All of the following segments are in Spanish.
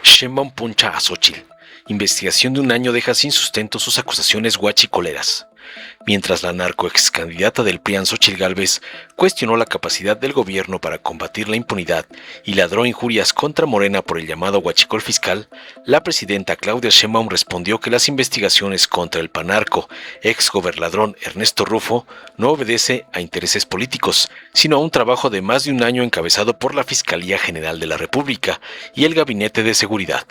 Sheinbaum puncha a Xóchitl. Investigación de un año deja sin sustento sus acusaciones guachicoleras. Mientras la narcoexcandidata del PRIAN Xóchitl Gálvez cuestionó la capacidad del gobierno para combatir la impunidad y ladró injurias contra Morena por el llamado huachicol fiscal, la presidenta Claudia Sheinbaum respondió que las investigaciones contra el panarco exgobernador Ernesto Rufo no obedece a intereses políticos, sino a un trabajo de más de un año encabezado por la Fiscalía General de la República y el Gabinete de Seguridad.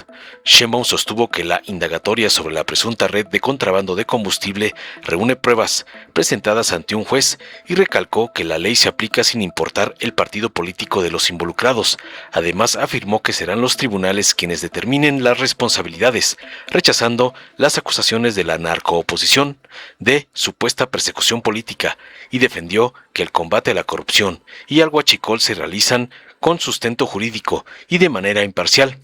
Sheinbaum sostuvo que la indagatoria sobre la presunta red de contrabando de combustible reúne pruebas presentadas ante un juez y recalcó que la ley se aplica sin importar el partido político de los involucrados. Además, afirmó que serán los tribunales quienes determinen las responsabilidades, rechazando las acusaciones de la narcooposición de supuesta persecución política y defendió que el combate a la corrupción y al huachicol se realizan con sustento jurídico y de manera imparcial.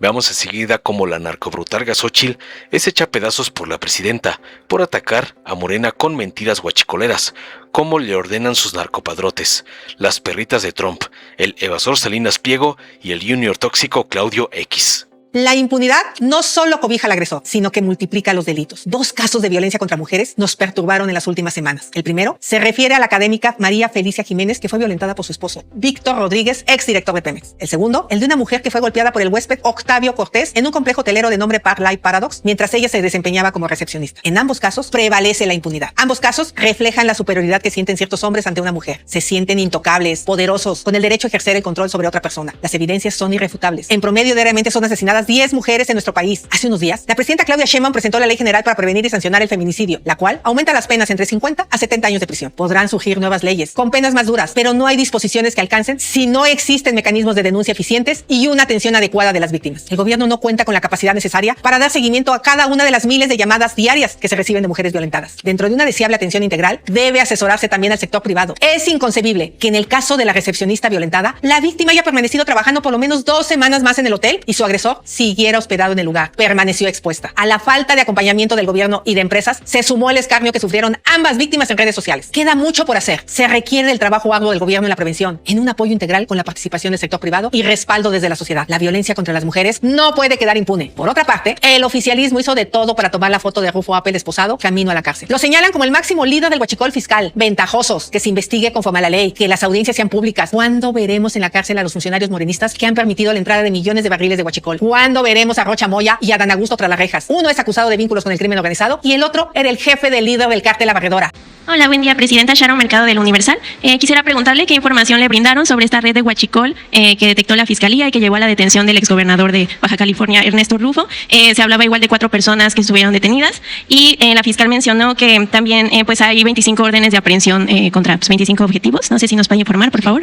Veamos enseguida cómo la narcobrutarga Xóchitl es hecha a pedazos por la presidenta por atacar a Morena con mentiras guachicoleras, como le ordenan sus narcopadrotes, las perritas de Trump, el evasor Salinas Pliego y el junior tóxico Claudio X. La impunidad no solo cobija al agresor, sino que multiplica los delitos. 2 casos de violencia contra mujeres nos perturbaron en las últimas semanas. El primero se refiere a la académica María Felicia Jiménez, que fue violentada por su esposo, Víctor Rodríguez, exdirector de Pemex. El segundo, el de una mujer que fue golpeada por el huésped Octavio Cortés en un complejo hotelero de nombre Park Life Paradox, mientras ella se desempeñaba como recepcionista. En ambos casos prevalece la impunidad. Ambos casos reflejan la superioridad que sienten ciertos hombres ante una mujer. Se sienten intocables, poderosos, con el derecho a ejercer el control sobre otra persona. Las evidencias son irrefutables. En promedio, diariamente son asesinadas 10 mujeres en nuestro país. Hace unos días, la presidenta Claudia Sheinbaum presentó la Ley General para prevenir y sancionar el feminicidio, la cual aumenta las penas entre 50 a 70 años de prisión. Podrán surgir nuevas leyes con penas más duras, pero no hay disposiciones que alcancen si no existen mecanismos de denuncia eficientes y una atención adecuada de las víctimas. El gobierno no cuenta con la capacidad necesaria para dar seguimiento a cada una de las miles de llamadas diarias que se reciben de mujeres violentadas. Dentro de una deseable atención integral, debe asesorarse también al sector privado. Es inconcebible que en el caso de la recepcionista violentada, la víctima haya permanecido trabajando por lo menos 2 semanas más en el hotel y su agresor siguiera hospedado en el lugar. Permaneció expuesta. A la falta de acompañamiento del gobierno y de empresas, se sumó el escarnio que sufrieron ambas víctimas en redes sociales. Queda mucho por hacer. Se requiere el trabajo arduo del gobierno en la prevención, en un apoyo integral con la participación del sector privado y respaldo desde la sociedad. La violencia contra las mujeres no puede quedar impune. Por otra parte, el oficialismo hizo de todo para tomar la foto de Rufo Apple esposado camino a la cárcel. Lo señalan como el máximo líder del huachicol fiscal. Ventajosos, que se investigue conforme a la ley, que las audiencias sean públicas. ¿Cuándo veremos en la cárcel a los funcionarios morenistas que han permitido la entrada de millones de barriles de huachicol? ¿Cuándo veremos a Rocha Moya y Adán Augusto tras las rejas? Uno es acusado de vínculos con el crimen organizado y el otro era el jefe del líder del cártel La Barredora. Hola, buen día, presidenta. Sharon Mercado del Universal. Quisiera preguntarle qué información le brindaron sobre esta red de huachicol que detectó la Fiscalía y que llevó a la detención del exgobernador de Baja California, Ernesto Rufo. Se hablaba igual de 4 personas que estuvieron detenidas y la fiscal mencionó que también pues hay 25 órdenes de aprehensión contra 25 objetivos. No sé si nos puede informar, por favor.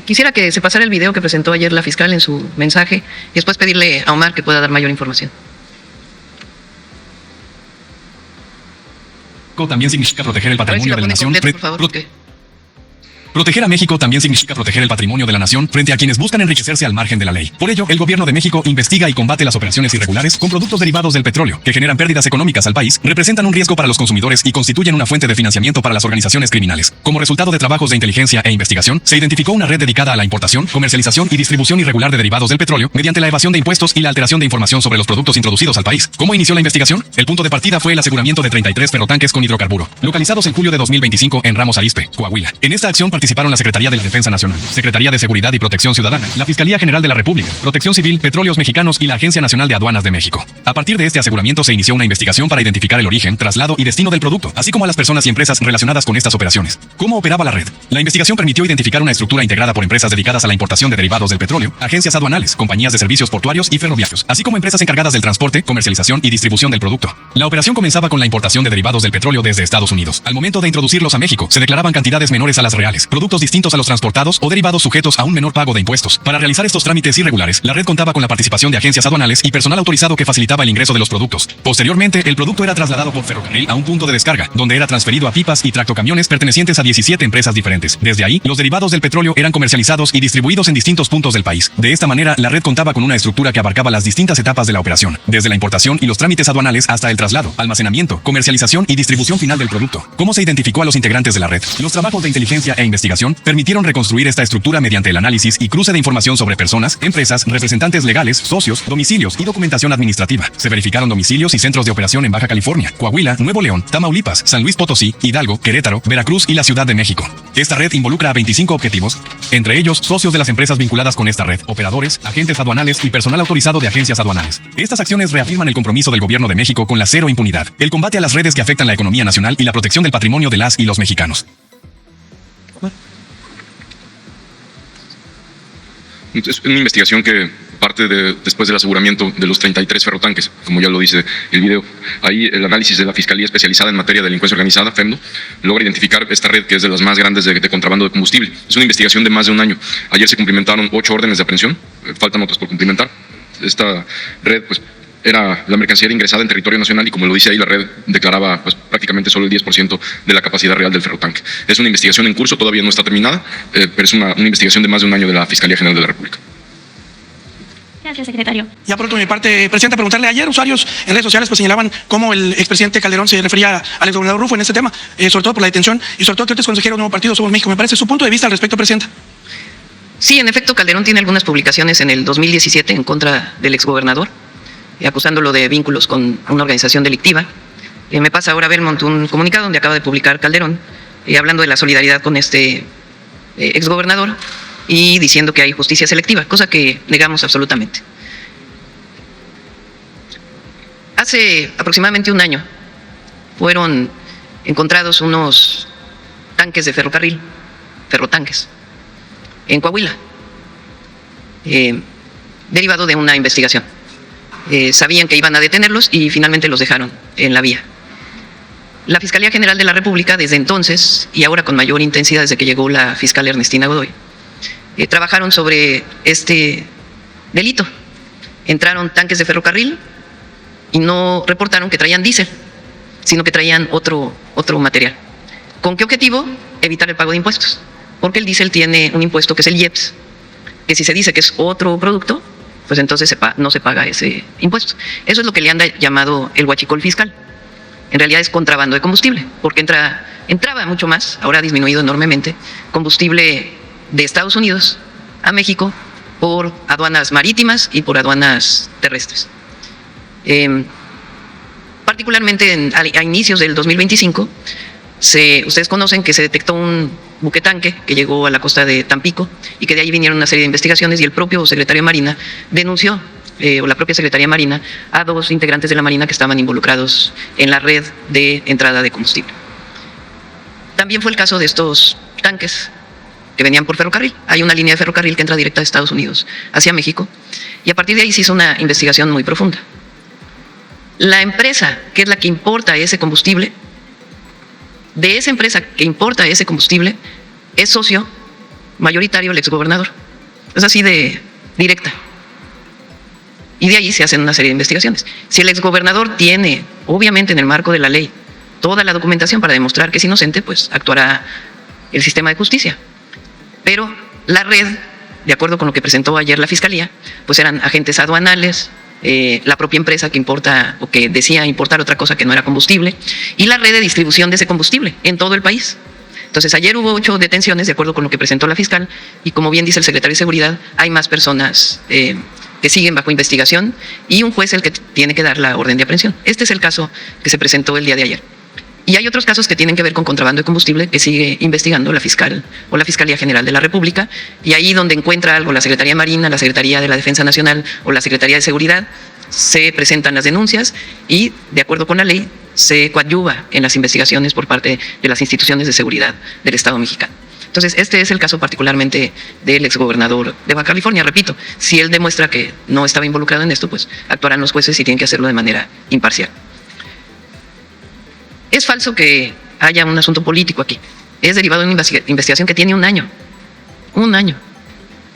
Quisiera que se pasara el video que presentó ayer la fiscal en su mensaje y después pedirle a Omar que pueda dar mayor información. También significa proteger el patrimonio de la nación. Por favor, Proteger a México también significa proteger el patrimonio de la nación frente a quienes buscan enriquecerse al margen de la ley. Por ello, el gobierno de México investiga y combate las operaciones irregulares con productos derivados del petróleo, que generan pérdidas económicas al país, representan un riesgo para los consumidores y constituyen una fuente de financiamiento para las organizaciones criminales. Como resultado de trabajos de inteligencia e investigación, se identificó una red dedicada a la importación, comercialización y distribución irregular de derivados del petróleo mediante la evasión de impuestos y la alteración de información sobre los productos introducidos al país. ¿Cómo inició la investigación? El punto de partida fue el aseguramiento de 33 ferrotanques con hidrocarburo, localizados en julio de 2025 en Ramos Arizpe, Coahuila. En esta acción participaron la Secretaría de la Defensa Nacional, Secretaría de Seguridad y Protección Ciudadana, la Fiscalía General de la República, Protección Civil, Petróleos Mexicanos y la Agencia Nacional de Aduanas de México. A partir de este aseguramiento se inició una investigación para identificar el origen, traslado y destino del producto, así como a las personas y empresas relacionadas con estas operaciones. ¿Cómo operaba la red? La investigación permitió identificar una estructura integrada por empresas dedicadas a la importación de derivados del petróleo, agencias aduanales, compañías de servicios portuarios y ferroviarios, así como empresas encargadas del transporte, comercialización y distribución del producto. La operación comenzaba con la importación de derivados del petróleo desde Estados Unidos. Al momento de introducirlos a México, se declaraban cantidades menores a las reales, productos distintos a los transportados o derivados sujetos a un menor pago de impuestos. Para realizar estos trámites irregulares, la red contaba con la participación de agencias aduanales y personal autorizado que facilitaba el ingreso de los productos. Posteriormente, el producto era trasladado por ferrocarril a un punto de descarga, donde era transferido a pipas y tractocamiones pertenecientes a 17 empresas diferentes. Desde ahí, los derivados del petróleo eran comercializados y distribuidos en distintos puntos del país. De esta manera, la red contaba con una estructura que abarcaba las distintas etapas de la operación, desde la importación y los trámites aduanales hasta el traslado, almacenamiento, comercialización y distribución final del producto. ¿Cómo se identificó a los integrantes de la red? Los trabajos de inteligencia e investigación investigación permitieron reconstruir esta estructura mediante el análisis y cruce de información sobre personas, empresas, representantes legales, socios, domicilios y documentación administrativa. Se verificaron domicilios y centros de operación en Baja California, Coahuila, Nuevo León, Tamaulipas, San Luis Potosí, Hidalgo, Querétaro, Veracruz y la Ciudad de México. Esta red involucra a 25 objetivos, entre ellos socios de las empresas vinculadas con esta red, operadores, agentes aduanales y personal autorizado de agencias aduanales. Estas acciones reafirman el compromiso del gobierno de México con la cero impunidad, el combate a las redes que afectan la economía nacional y la protección del patrimonio de las y los mexicanos. Es una investigación que parte después del aseguramiento de los 33 ferrotanques, como ya lo dice el video. Ahí el análisis de la Fiscalía Especializada en Materia de Delincuencia Organizada, FEMDO, logra identificar esta red que es de las más grandes de contrabando de combustible. Es una investigación de más de un año. Ayer se cumplimentaron 8 órdenes de aprehensión, faltan otras por cumplimentar. Esta red, pues, era la mercancía era ingresada en territorio nacional y, como lo dice ahí, la red declaraba pues, prácticamente solo el 10% de la capacidad real del ferrotanque. Es una investigación en curso, todavía no está terminada, pero es una investigación de más de un año de la Fiscalía General de la República. Gracias, secretario. Ya por último, mi parte, presidente, preguntarle, ayer usuarios en redes sociales pues señalaban cómo el expresidente Calderón se refería al exgobernador Rufo en este tema, sobre todo por la detención y sobre todo que ahorita es consejero de un nuevo partido, Somos México. Me parece su punto de vista al respecto, presidenta. Sí, en efecto, Calderón tiene algunas publicaciones en el 2017 en contra del exgobernador, acusándolo de vínculos con una organización delictiva. Me pasa ahora Belmont un comunicado donde acaba de publicar Calderón, hablando de la solidaridad con este exgobernador y diciendo que hay justicia selectiva, cosa que negamos absolutamente. Hace aproximadamente un año fueron encontrados unos tanques de ferrocarril, ferrotanques, en Coahuila, derivado de una investigación. Sabían que iban a detenerlos y finalmente los dejaron en la vía. La Fiscalía General de la República, desde entonces, y ahora con mayor intensidad desde que llegó la fiscal Ernestina Godoy, trabajaron sobre este delito. Entraron tanques de ferrocarril y no reportaron que traían diésel, sino que traían otro material. ¿Con qué objetivo? Evitar el pago de impuestos. Porque el diésel tiene un impuesto que es el IEPS, que si se dice que es otro producto, pues entonces no se paga ese impuesto. Eso es lo que le han llamado el huachicol fiscal. En realidad es contrabando de combustible, porque entraba mucho más, ahora ha disminuido enormemente, combustible de Estados Unidos a México por aduanas marítimas y por aduanas terrestres. Particularmente a inicios del 2025, ustedes conocen que se detectó un buque tanque que llegó a la costa de Tampico y que de ahí vinieron una serie de investigaciones y el propio secretario de Marina denunció, o la propia Secretaría de Marina, a 2 integrantes de la Marina que estaban involucrados en la red de entrada de combustible. También fue el caso de estos tanques que venían por ferrocarril. Hay una línea de ferrocarril que entra directa de Estados Unidos hacia México y a partir de ahí se hizo una investigación muy profunda. La empresa que es la que importa ese combustible, de esa empresa que importa ese combustible, es socio mayoritario el exgobernador. Es así de directa. Y de ahí se hacen una serie de investigaciones. Si el exgobernador tiene, obviamente en el marco de la ley, toda la documentación para demostrar que es inocente, pues actuará el sistema de justicia. Pero la red, de acuerdo con lo que presentó ayer la Fiscalía, pues eran agentes aduanales, la propia empresa que importa o que decía importar otra cosa que no era combustible, y la red de distribución de ese combustible en todo el país. Entonces ayer hubo 8 detenciones de acuerdo con lo que presentó la fiscal y, como bien dice el secretario de Seguridad, hay más personas que siguen bajo investigación y un juez el que tiene que dar la orden de aprehensión. Este es el caso que se presentó el día de ayer. Y hay otros casos que tienen que ver con contrabando de combustible que sigue investigando la fiscal o la Fiscalía General de la República, y ahí donde encuentra algo la Secretaría de Marina, la Secretaría de la Defensa Nacional o la Secretaría de Seguridad, se presentan las denuncias y, de acuerdo con la ley, se coadyuva en las investigaciones por parte de las instituciones de seguridad del Estado mexicano. Entonces, este es el caso particularmente del exgobernador de Baja California. Repito, si él demuestra que no estaba involucrado en esto, pues actuarán los jueces y tienen que hacerlo de manera imparcial. Es falso que haya un asunto político aquí. Es derivado de una investigación que tiene un año,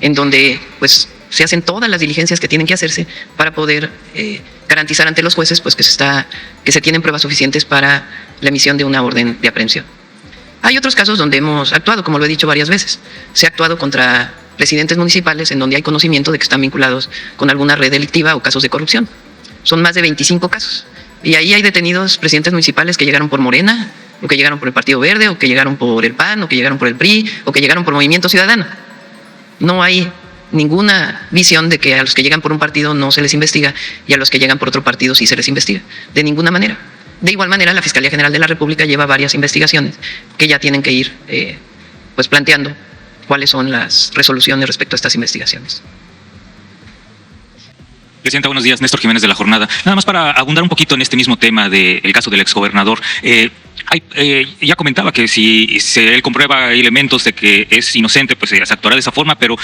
en donde pues se hacen todas las diligencias que tienen que hacerse para poder garantizar ante los jueces pues que se tienen pruebas suficientes para la emisión de una orden de aprehensión. Hay otros casos donde hemos actuado, como lo he dicho varias veces. Se ha actuado contra presidentes municipales en donde hay conocimiento de que están vinculados con alguna red delictiva o casos de corrupción. Son más de 25 casos. Y ahí hay detenidos presidentes municipales que llegaron por Morena, o que llegaron por el Partido Verde, o que llegaron por el PAN, o que llegaron por el PRI, o que llegaron por Movimiento Ciudadano. No hay ninguna visión de que a los que llegan por un partido no se les investiga y a los que llegan por otro partido sí se les investiga. De ninguna manera. De igual manera, la Fiscalía General de la República lleva varias investigaciones que ya tienen que ir pues planteando cuáles son las resoluciones respecto a estas investigaciones. Presidenta, buenos días. Néstor Jiménez de La Jornada. Nada más para abundar un poquito en este mismo tema del caso del exgobernador. Ya comentaba que si él comprueba elementos de que es inocente, pues se actuará de esa forma, pero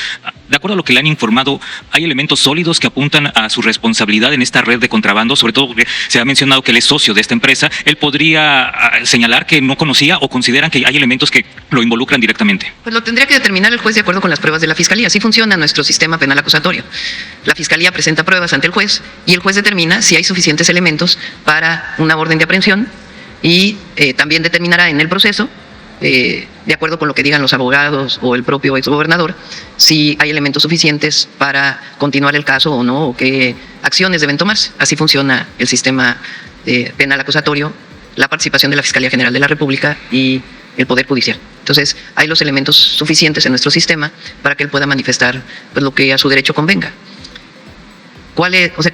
de acuerdo a lo que le han informado, hay elementos sólidos que apuntan a su responsabilidad en esta red de contrabando, sobre todo porque se ha mencionado que él es socio de esta empresa. ¿Él podría señalar que no conocía o consideran que hay elementos que lo involucran directamente? Pues lo tendría que determinar el juez de acuerdo con las pruebas de la Fiscalía. Así funciona nuestro sistema penal acusatorio. La Fiscalía presenta pruebas ante el juez y el juez determina si hay suficientes elementos para una orden de aprehensión y también determinará en el proceso, de acuerdo con lo que digan los abogados o el propio exgobernador, si hay elementos suficientes para continuar el caso o no, o qué acciones deben tomarse. Así funciona el sistema penal acusatorio, la participación de la Fiscalía General de la República y el Poder Judicial. Entonces, hay los elementos suficientes en nuestro sistema para que él pueda manifestar pues, lo que a su derecho convenga.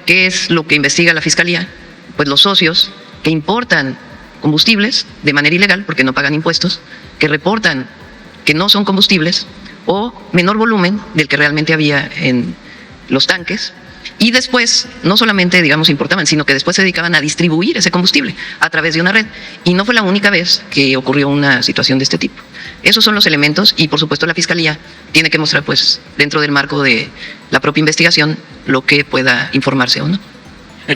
¿Qué es lo que investiga la Fiscalía? Pues los socios que importan combustibles de manera ilegal, porque no pagan impuestos, que reportan que no son combustibles o menor volumen del que realmente había en los tanques, y después no solamente, digamos, importaban, sino que después se dedicaban a distribuir ese combustible a través de una red. Y no fue la única vez que ocurrió una situación de este tipo. Esos son los elementos y, por supuesto, la Fiscalía tiene que mostrar, pues, dentro del marco de la propia investigación, lo que pueda informarse o no.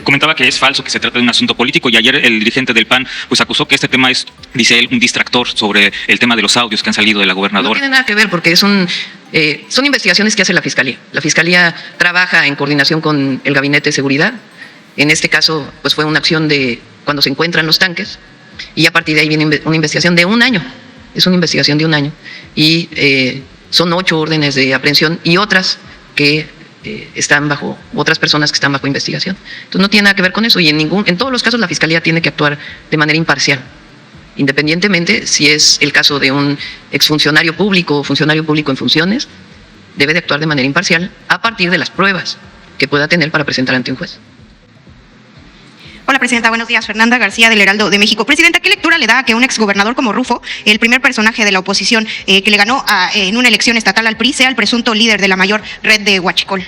Comentaba que es falso, que se trata de un asunto político, y ayer el dirigente del PAN pues acusó que este tema es, dice él, un distractor sobre el tema de los audios que han salido de la gobernadora. No tiene nada que ver porque son investigaciones que hace la Fiscalía. La Fiscalía trabaja en coordinación con el Gabinete de Seguridad. En este caso, pues fue una acción de cuando se encuentran los tanques y a partir de ahí viene una investigación de un año. Es una investigación de un año y son 8 órdenes de aprehensión y otras que están bajo, otras personas que están bajo investigación. Entonces no tiene nada que ver con eso y en todos los casos la Fiscalía tiene que actuar de manera imparcial, independientemente si es el caso de un exfuncionario público o funcionario público en funciones, debe de actuar de manera imparcial a partir de las pruebas que pueda tener para presentar ante un juez. Hola, Presidenta. Buenos días. Fernanda García, del Heraldo de México. Presidenta, ¿qué lectura le da a que un exgobernador como Rufo, el primer personaje de la oposición que le ganó en una elección estatal al PRI, sea el presunto líder de la mayor red de huachicol?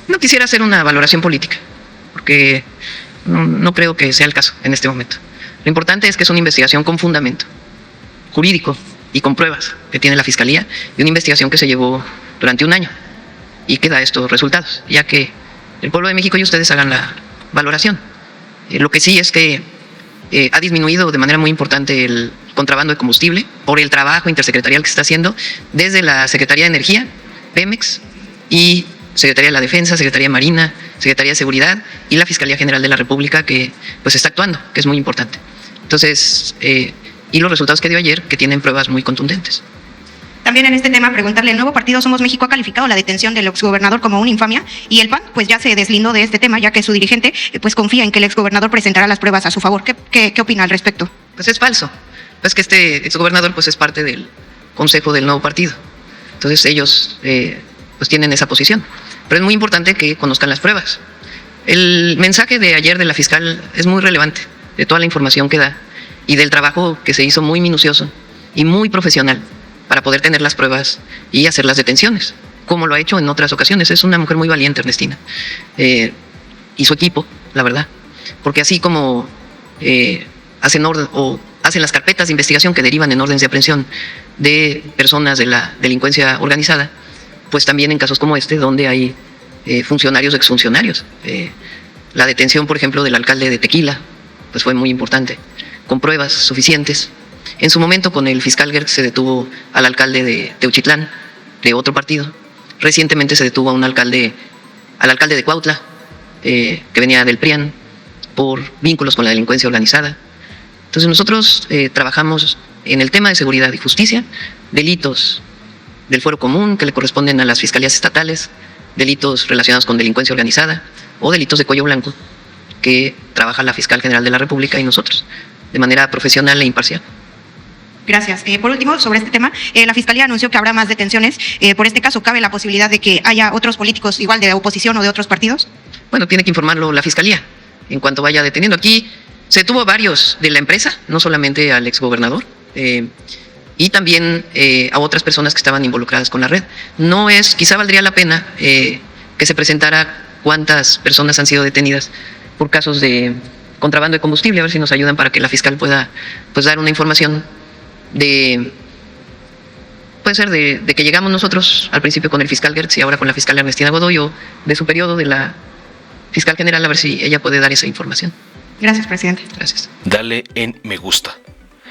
No quisiera hacer una valoración política, porque no creo que sea el caso en este momento. Lo importante es que es una investigación con fundamento jurídico y con pruebas que tiene la Fiscalía y una investigación que se llevó durante un año y que da estos resultados, ya que el pueblo de México y ustedes hagan la valoración. Lo que sí es que ha disminuido de manera muy importante el contrabando de combustible por el trabajo intersecretarial que se está haciendo desde la Secretaría de Energía, Pemex, y Secretaría de la Defensa, Secretaría de Marina, Secretaría de Seguridad y la Fiscalía General de la República que pues está actuando, que es muy importante. Entonces, y los resultados que dio ayer, que tienen pruebas muy contundentes. También en este tema, preguntarle, el nuevo partido Somos México ha calificado la detención del exgobernador como una infamia y el PAN pues ya se deslindó de este tema, ya que su dirigente pues confía en que el exgobernador presentará las pruebas a su favor. ¿Qué opina al respecto? Pues es falso. Pues que este exgobernador pues es parte del consejo del nuevo partido. Entonces ellos pues tienen esa posición. Pero es muy importante que conozcan las pruebas. El mensaje de ayer de la fiscal es muy relevante, de toda la información que da y del trabajo que se hizo muy minucioso y muy profesional para poder tener las pruebas y hacer las detenciones, como lo ha hecho en otras ocasiones. Es una mujer muy valiente, Ernestina, y su equipo, la verdad, porque así como hacen las carpetas de investigación que derivan en órdenes de aprehensión de personas de la delincuencia organizada, pues también en casos como este, donde hay funcionarios o exfuncionarios. La detención, por ejemplo, del alcalde de Tequila, pues fue muy importante, con pruebas suficientes. En su momento, con el fiscal Gertz se detuvo al alcalde de Teuchitlán, de otro partido. Recientemente se detuvo al alcalde de Cuautla, que venía del PRIAN, por vínculos con la delincuencia organizada. Entonces nosotros trabajamos en el tema de seguridad y justicia, delitos del fuero común que le corresponden a las fiscalías estatales, delitos relacionados con delincuencia organizada o delitos de cuello blanco que trabaja la Fiscal General de la República y nosotros, de manera profesional e imparcial. Gracias. Por último, sobre este tema, la Fiscalía anunció que habrá más detenciones. Por este caso, ¿cabe la posibilidad de que haya otros políticos igual de oposición o de otros partidos? Bueno, tiene que informarlo la Fiscalía en cuanto vaya deteniendo. Aquí se tuvo a varios de la empresa, no solamente al exgobernador, y también a otras personas que estaban involucradas con la red. Quizá valdría la pena que se presentara cuántas personas han sido detenidas por casos de contrabando de combustible, a ver si nos ayudan para que la fiscal pueda pues dar una información puede ser de que llegamos nosotros al principio con el fiscal Gertz y ahora con la fiscal Ernestina Godoy, o de su periodo de la fiscal general, a ver si ella puede dar esa información. Gracias, presidente. Gracias. Dale en me gusta,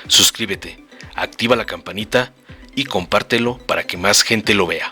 suscríbete, activa la campanita y compártelo para que más gente lo vea.